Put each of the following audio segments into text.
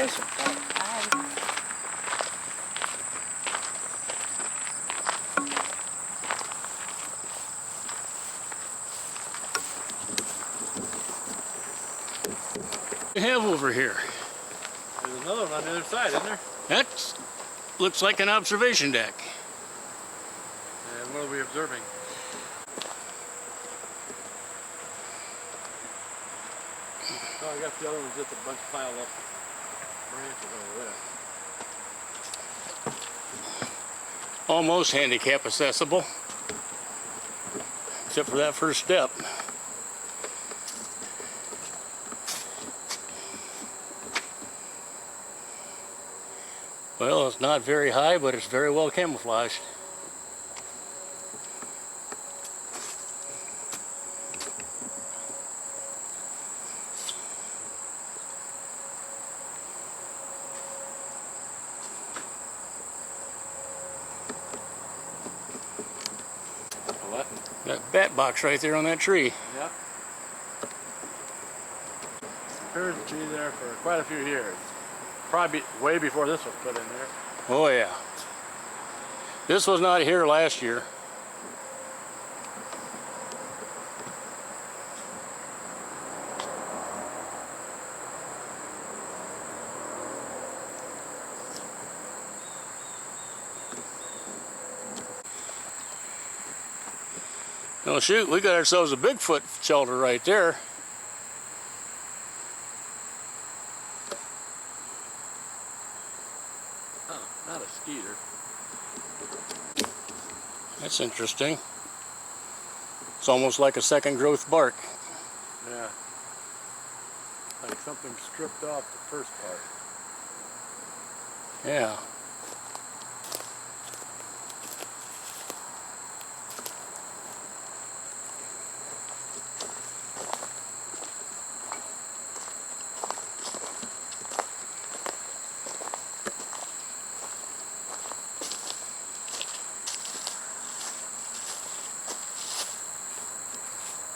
guys. Bye. We have over here. There's another one on the other side, isn't there? That looks like an observation deck. And what are we observing? Oh, I got the other ones just a bunch piled up branches over there. Almost handicap accessible, except for that first step. Well, it's not very high, but it's very well camouflaged. What? That bat box right there on that tree. Yep. Appears to be there for quite a few years. Probably way before this was put in there. Oh yeah. This was not here last year. Oh shoot, we got ourselves a Bigfoot shelter right there. Oh, not a skeeter. That's interesting. It's almost like a second growth bark. Yeah. Like something stripped off the first part. Yeah.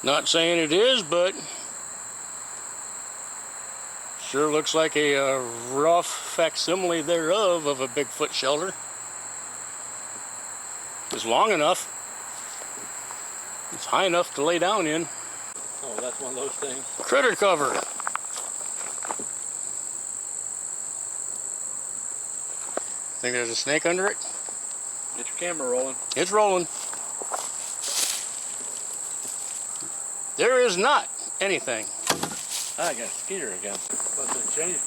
Not saying it is, but sure looks like a rough facsimile thereof of a Bigfoot shelter. It's long enough. It's high enough to lay down in. Oh, that's one of those things. Critter cover. Think there's a snake under it? Get your camera rolling. It's rolling. There is not anything. Ah, I got a skeeter again. Must have changed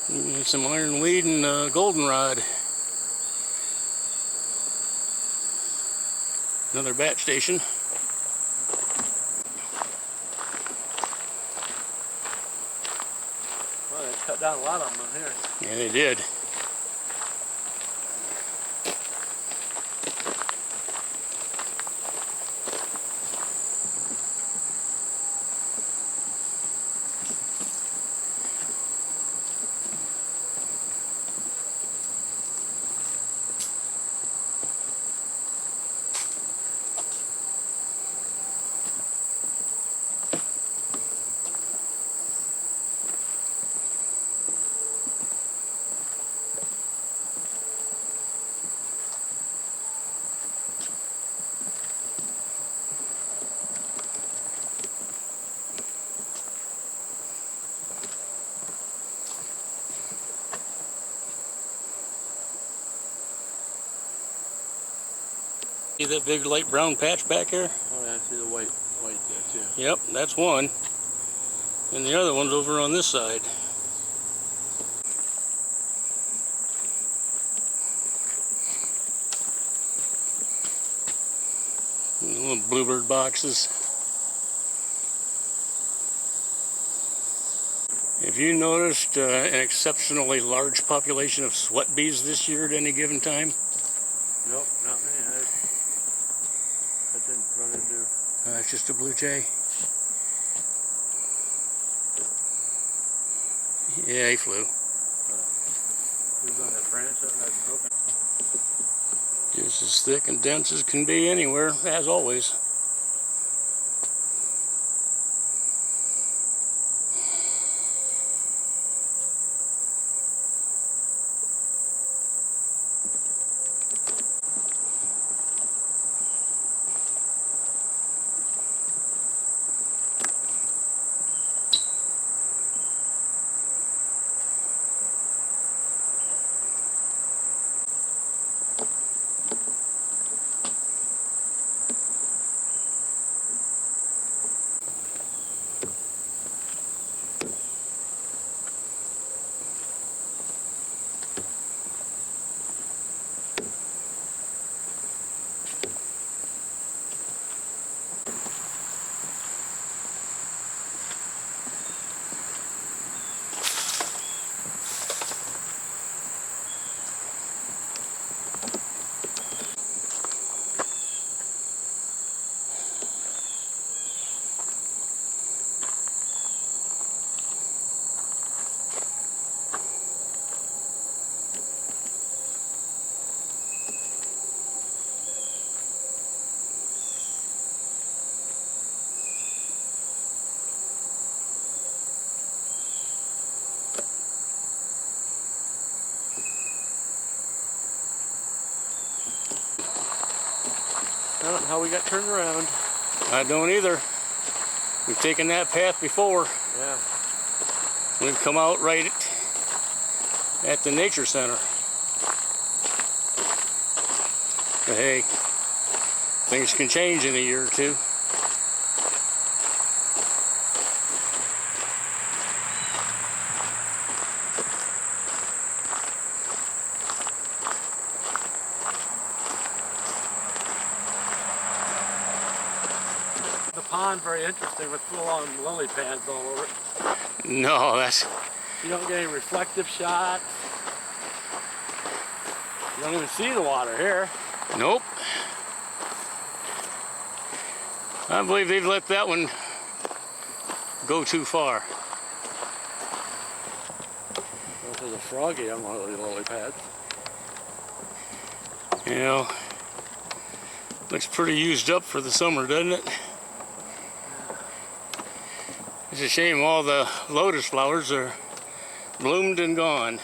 it. Some ironweed and goldenrod. Another bat station. Well, they cut down a lot of them on here. Yeah, they did. See that big light brown patch back here? Oh, yeah, I see the white there too. Yep, that's one. And the other one's over on this side. Little bluebird boxes. Have you noticed an exceptionally large population of sweat bees this year at any given time? Nope, not me. I didn't run into. It's just a blue jay. Yeah, he flew. Who's on that branch? Okay. Just as thick and dense as can be anywhere, as always. know how we got turned around. I don't either. We've taken that path before. Yeah. We've come out right at the nature center. But hey, things can change in a year or two. The pond very interesting with full-on lily pads all over it. No, that's... You don't get any reflective shots. You don't even see the water here. Nope. I believe they've let that one go too far. There's a froggy on one of these lily pads. You know, looks pretty used up for the summer, doesn't it? It's a shame all the lotus flowers are bloomed and gone.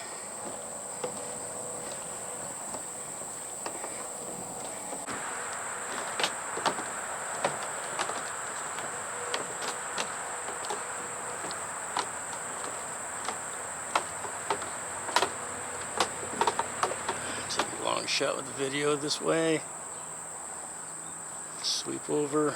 Take a long shot with the video this way. Sweep over.